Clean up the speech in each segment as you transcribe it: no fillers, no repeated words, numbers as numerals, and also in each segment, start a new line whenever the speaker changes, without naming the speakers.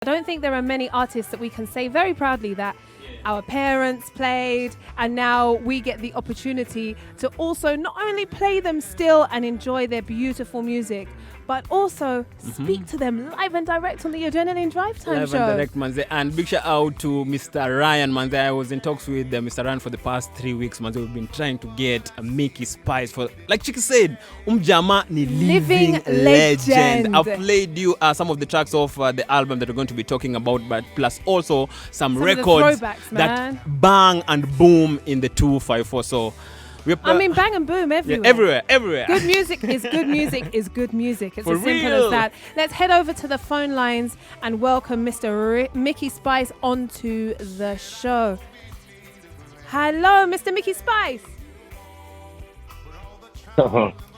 I don't think there are many artists that we can say very proudly that our parents played, and now we get the opportunity to also not only play them still and enjoy their beautiful music, but also speak to them live and direct on the Adrenaline Drive Time
Live
show.
and direct, manze. And big shout out to Mr. Ryan, manze. I was in talks with Mr. Ryan for the past 3 weeks, manze. We've been trying to get a Mikey Spice for, like Chiki said, Jama ni living legend. I've played you some of the tracks of the album that we're going to be talking about, but plus also some records that bang and boom in the 254. So
I mean, bang and boom everywhere.
Yeah, everywhere.
Good music is good music is good music. It's
For
as simple
real.
as that. Let's head over to the phone lines and welcome Mr. Mikey Spice onto the show. Hello, Mr. Mikey Spice.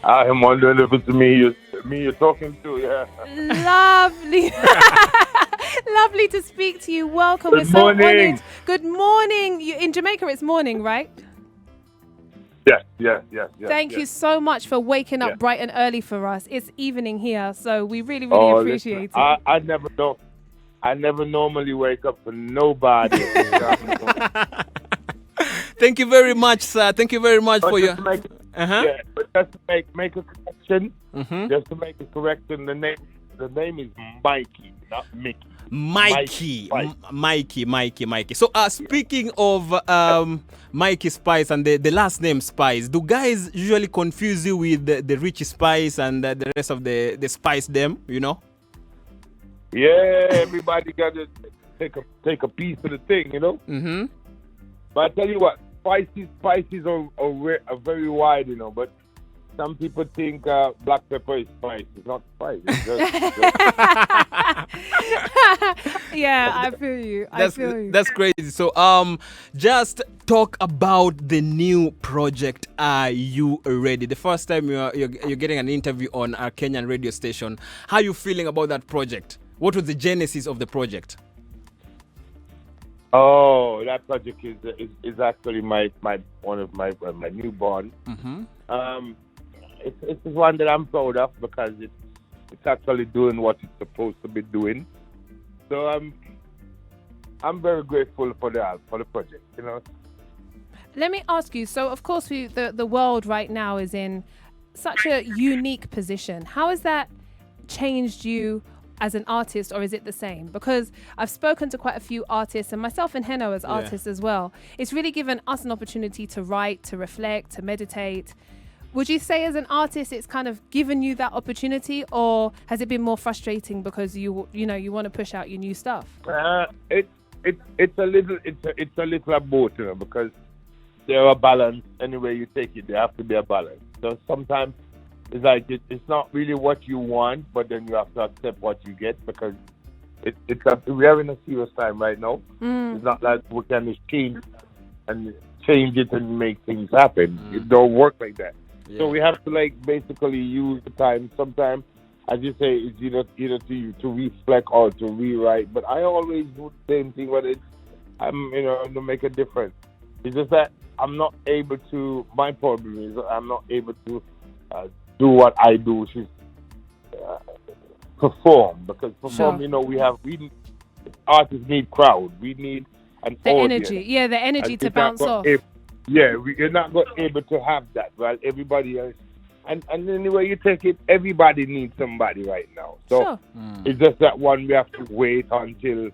I am wondering if it's me you're talking to, yeah.
Lovely. Lovely to speak to you. Welcome.
Good
We're so
morning.
honored. Good morning. In Jamaica, it's morning, right?
Yes.
Thank you so much for waking up bright and early for us. It's evening here, so we really appreciate it.
I never normally wake up for nobody.
Thank you very much, sir. Thank you very much for your...
But just to make a correction, just to make a correction, the name is Mikey, not Mickey.
Mikey. So, speaking of Mikey Spice and the last name Spice, do guys usually confuse you with the Richie Spice and the rest of the Spice them, you know?
Yeah, everybody got to take a piece of the thing, you know?
Mm-hmm.
But I tell you what, spices are very wide, you know, but some people think black pepper is spice. It's not spice. It's just
Yeah, I feel you.
That's crazy. So, just talk about the new project. Are you ready? The first time you're getting an interview on our Kenyan radio station. How are you feeling about that project? What was the genesis of the project?
Oh, that project is actually one of my newborn. It's one that I'm proud of because it's actually doing what it's supposed to be doing. So I'm very grateful for the project, you know.
Let me ask you, so of course the world right now is in such a unique position. How has that changed you as an artist, or is it the same? Because I've spoken to quite a few artists, and myself and Heno as artists as well. It's really given us an opportunity to write, to reflect, to meditate. Would you say as an artist it's kind of given you that opportunity, or has it been more frustrating because you want to push out your new stuff?
It's a little of both, you know, because there are balance. Anywhere you take it, there have to be a balance. So sometimes it's like it's not really what you want, but then you have to accept what you get because we are in a serious time right now. It's not like we can change it and make things happen. It don't work like that. Yeah. So we have to basically use the time. Sometimes, as you say, it's either to reflect or to rewrite. But I always do the same thing. But to make a difference. It's just that I'm not able to. My problem is I'm not able to do what I do, which is perform. Because perform, artists need crowd. We need an audience.
Energy. Yeah, the energy to bounce off.
You're not able to have that, right? Everybody else, and anyway you take it, everybody needs somebody right now. So it's just that one we have to wait until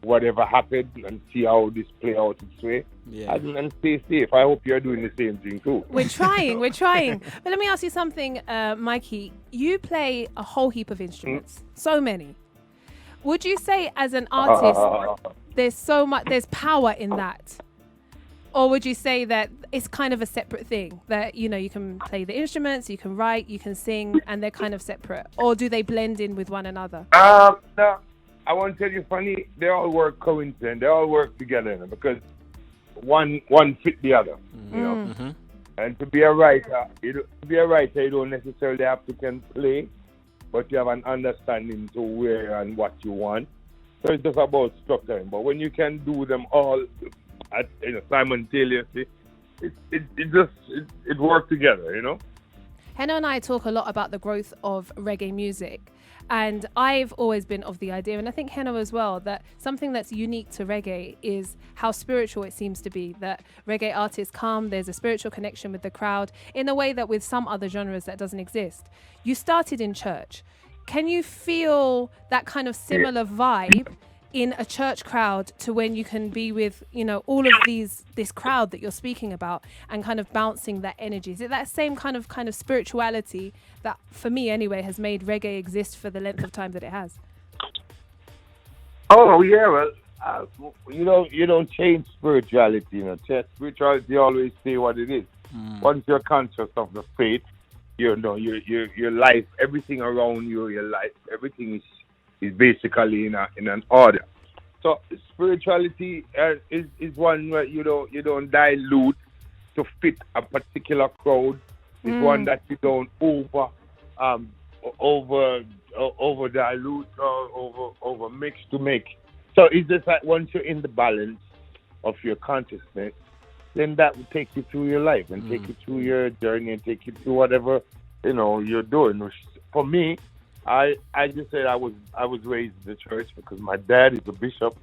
whatever happens and see how this play out its way, and stay safe. I hope you're doing the same thing too.
We're trying. But let me ask you something, Mikey. You play a whole heap of instruments, so many. Would you say, as an artist, there's power in that? Or would you say that it's kind of a separate thing, that, you can play the instruments, you can write, you can sing, and they're kind of separate? Or do they blend in with one another?
No, I want to tell you funny, they all work coincident. They all work together because one fit the other, you know. And to be a writer, you don't necessarily have to can play, but you have an understanding to where and what you want. So it's just about structuring. But when you can do them all simultaneously, it works together, you know.
Heno and I talk a lot about the growth of reggae music. And I've always been of the idea, and I think Heno as well, that something that's unique to reggae is how spiritual it seems to be, that reggae artists come, there's a spiritual connection with the crowd in a way that with some other genres that doesn't exist. You started in church. Can you feel that kind of similar vibe in a church crowd to when you can be with, you know, all of this crowd that you're speaking about and kind of bouncing that energy? Is it that same kind of spirituality that, for me anyway, has made reggae exist for the length of time that it has?
Oh yeah, well, you don't change spirituality. You know, spirituality always stay what it is. Once you're conscious of the faith, you know, your life, everything around you, your life, everything is basically in an order. So spirituality is one where you don't dilute to fit a particular crowd. It's one that you don't over dilute or over mix to make. So it's just like once you're in the balance of your consciousness, then that will take you through your life and take you through your journey and take you through whatever, you know, you're doing. For me, I just said I was raised in the church because my dad is a bishop,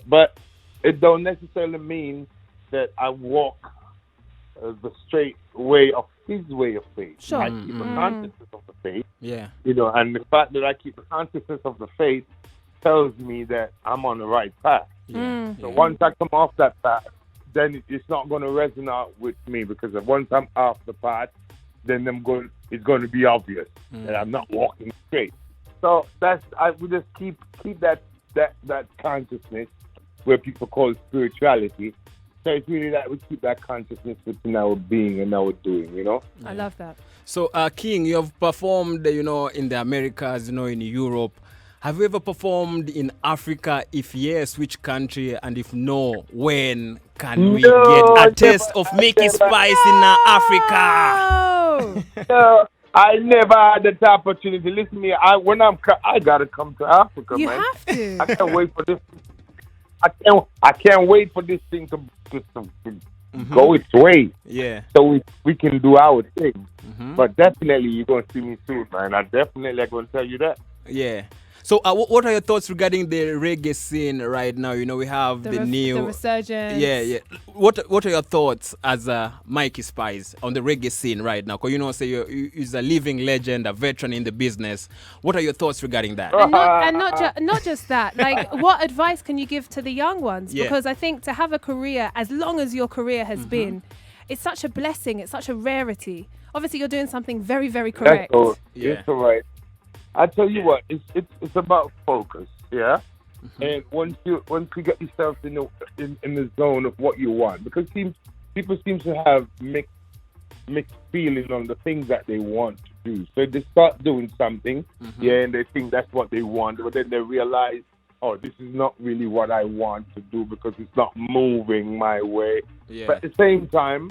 but it don't necessarily mean that I walk the straight way of his way of faith.
Sure.
I keep a consciousness of the faith.
Yeah.
You know, and the fact that I keep a consciousness of the faith tells me that I'm on the right path.
Yeah.
So once I come off that path, then it's not going to resonate with me, because once I'm off the path, then it's going to be obvious that I'm not walking straight. So I would just keep that consciousness where people call spirituality. So it's really that we keep that consciousness within our being and our doing, you know?
I love that.
So, King, you have performed, you know, in the Americas, you know, in Europe. Have you ever performed in Africa? If yes, which country? And if no, when can we get a taste of Mikey Spice in Africa?
No, I never had that opportunity. Listen to me. I gotta come to Africa,
You
man.
have to.
I can't wait for this. I can't wait for this thing to go its way.
Yeah.
So we can do our thing. But definitely you're gonna see me soon, man. I definitely gonna tell you that.
Yeah. So what are your thoughts regarding the reggae scene right now? You know, we have the
resurgence.
Yeah. What are your thoughts as Mikey Spice on the reggae scene right now? Because, you know, say you're a living legend, a veteran in the business. What are your thoughts regarding that?
And not just that. Like, what advice can you give to the young ones?
Yeah.
Because I think to have a career as long as your career has been, it's such a blessing. It's such a rarity. Obviously, you're doing something very, very correct.
It's all right. I tell you what, it's about focus, yeah. And once you get yourself in the zone of what you want, because people seem to have mixed feeling on the things that they want to do. So they start doing something, and they think that's what they want, but then they realize, oh, this is not really what I want to do because it's not moving my way.
Yeah.
But at the same time,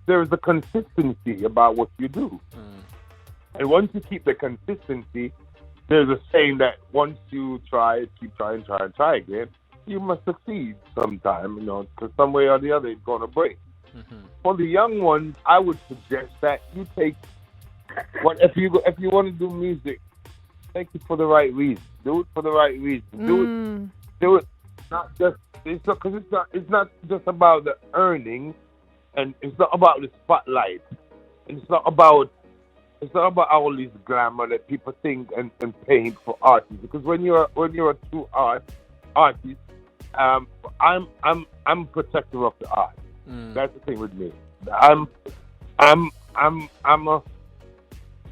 there's a consistency about what you do. And once you keep the consistency, there's a saying that once you keep trying again, you must succeed sometime, you know, because some way or the other it's going to break. For the young ones, I would suggest that you take if you want to do music, take it for the right reason. Do it for the right reason. Do it not just it's not just about the earning, and it's not about the spotlight, and it's not about all this glamour that people think and paint for artists. Because when you're a true artist, I'm a protector of the art. That's the thing with me. I'm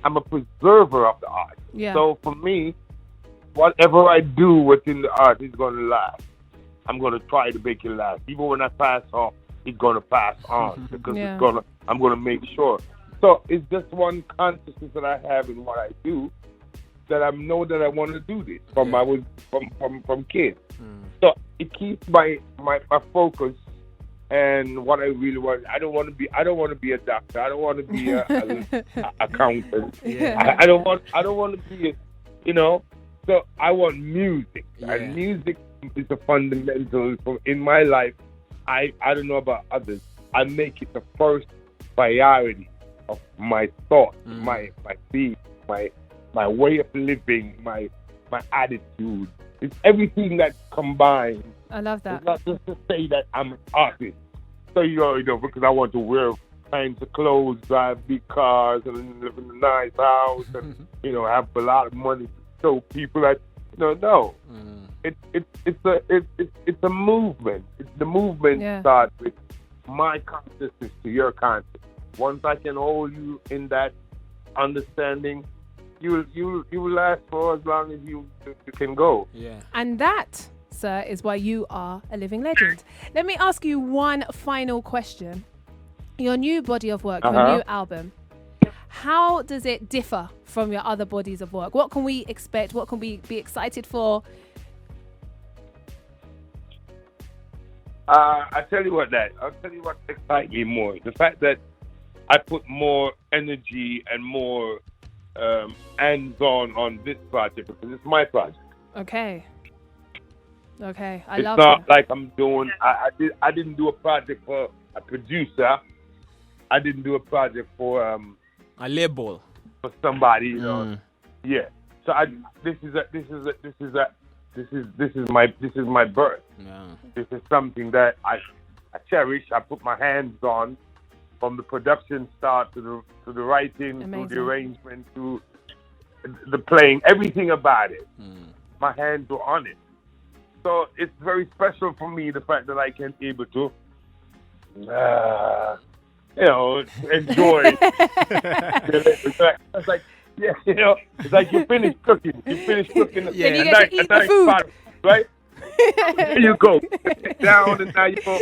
a preserver of the art.
Yeah.
So for me, whatever I do within the art is going to last. I'm going to try to make it last. Even when I pass off, it's going to pass on because I'm going to make sure. So it's just one consciousness that I have in what I do, that I know that I want to do this from kids. So it keeps my focus and what I really want. I don't want to be a doctor. I don't want to be a accountant.
Yeah.
I don't want to be So I want music, and music is a fundamental in my life. I don't know about others. I make it the first priority of my thought, my being, my my way of living, my attitude. It's everything that combined.
I love that.
It's not just to say that I'm an artist. So you know, because I want to wear kinds of clothes, drive big cars, and live in a nice house, and have a lot of money to show people that no. It's a movement. The movement starts with my consciousness to your consciousness. Once I can hold you in that understanding, you will last for as long as you can go.
Yeah.
And that, sir, is why you are a living legend. Let me ask you one final question. Your new body of work, your new album, how does it differ from your other bodies of work? What can we expect? What can we be excited for?
I'll tell you what excites me more. The fact that I put more energy and more hands-on on this project because it's my project.
Okay, I love it.
It's not like I'm doing. I didn't do a project for a producer. I didn't do a project for
a label
for somebody. Yeah. So this is my birth.
Yeah.
This is something that I cherish. I put my hands on, from the production start to the writing, to the arrangement, to the playing, everything about it. My hands were on it. So it's very special for me, the fact that I can be able to, enjoy it. It's like, it's like you finished cooking. You finished cooking.
Then you get to eat the food.
Pot, right? There you go. Sit down and now you go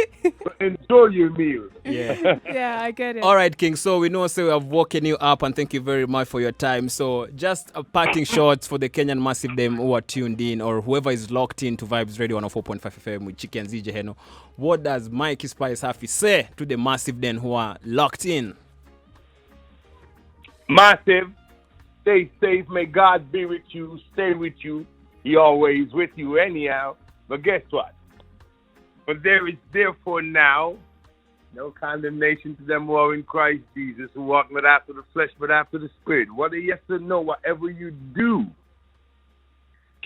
enjoy your meal.
Yeah.
Yeah, I get it.
All right, King. So we know, we have woken you up, and thank you very much for your time. So just a parting shots for the Kenyan Massive them who are tuned in, or whoever is locked in to Vybez Radio 104.5 FM with Chiki and ZJ Heno. What does Mikey Spice have to say to the Massive then who are locked in?
Massive, stay safe. May God be with you. Stay with you. He always with you anyhow. But guess what? But there is therefore now no condemnation to them who are in Christ Jesus, who walk not after the flesh but after the Spirit. Whether yes or no, whatever you do,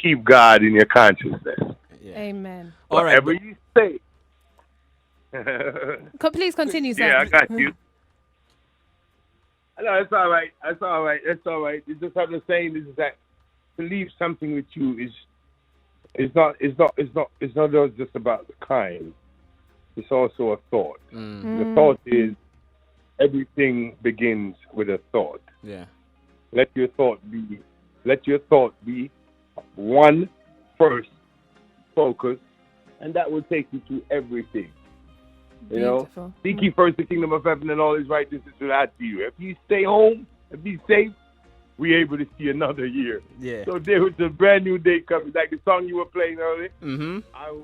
keep God in your consciousness.
Yeah.
Amen.
All right.
Whatever you say.
Please continue, sir.
Yeah, I got you. No, it's all right. It's all right. It's just what I'm saying is that to leave something with you is it's not just about the kind. It's also a thought. The thought is everything begins with a thought.
Yeah.
Let your thought be one first focus, and that will take you to everything.
Beautiful.
Seek ye first the kingdom of heaven, and all his righteousness will add to you. If you stay home and be safe, we're able to see another year.
Yeah.
So there was a brand new day coming, like the song you were playing earlier.
Mm-hmm.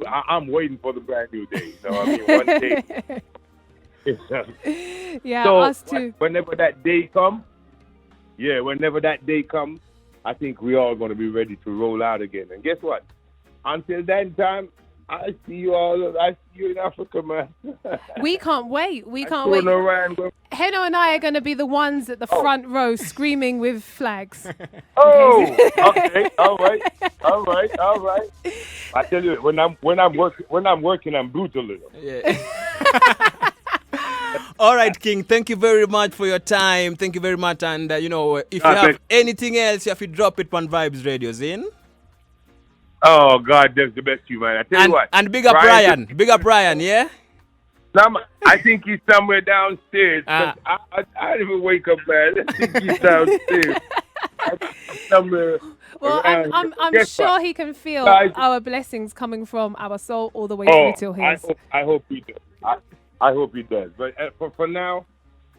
I'm waiting for the brand new day. One day.
Yeah,
so
us too.
Whenever that day comes, I think we're all going to be ready to roll out again. And guess what? Until that time, I see you in Africa, man.
We can't wait.
Heno
And I are going to be the ones at the front row screaming with flags.
Oh, okay. All right. I tell you, when I'm working, I'm brutal.
Yeah. All right, King. Thank you very much for your time. Thank you very much. And if you have anything else, you have to drop it on Vybez Radios in.
Oh, God, that's the best you, man. I tell you what.
And big up Brian. Big up Brian, yeah?
No, I think he's somewhere downstairs. I didn't even wake up, man. I think he's downstairs. Somewhere.
Well, I'm sure he can feel our blessings coming from our soul all the way through till his.
I hope he does. I hope he does. But for now,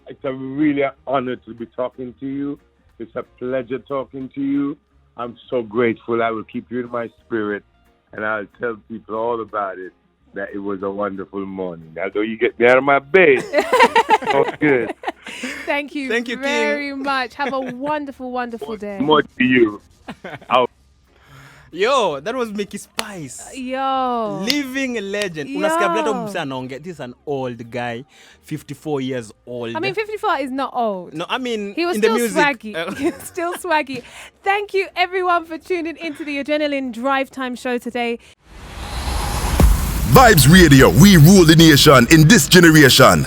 it's a really honor to be talking to you. It's a pleasure talking to you. I'm so grateful. I will keep you in my spirit, and I'll tell people all about it, that it was a wonderful morning. Although you get me out of my bed. Oh, good.
Thank you very much. Have a wonderful, wonderful day.
More to you.
Yo, that was Mikey Spice.
Yo.
Living legend.
Yo.
Unasikia vile hata msee anaongea. This is an old guy, 54 years old.
I mean, 54 is not old.
No, I mean,
He was
in
still
the music.
swaggy. He was still swaggy. Thank you, everyone, for tuning into the Adrenaline Drive Time show today.
Vybez Radio, we rule the nation in this generation.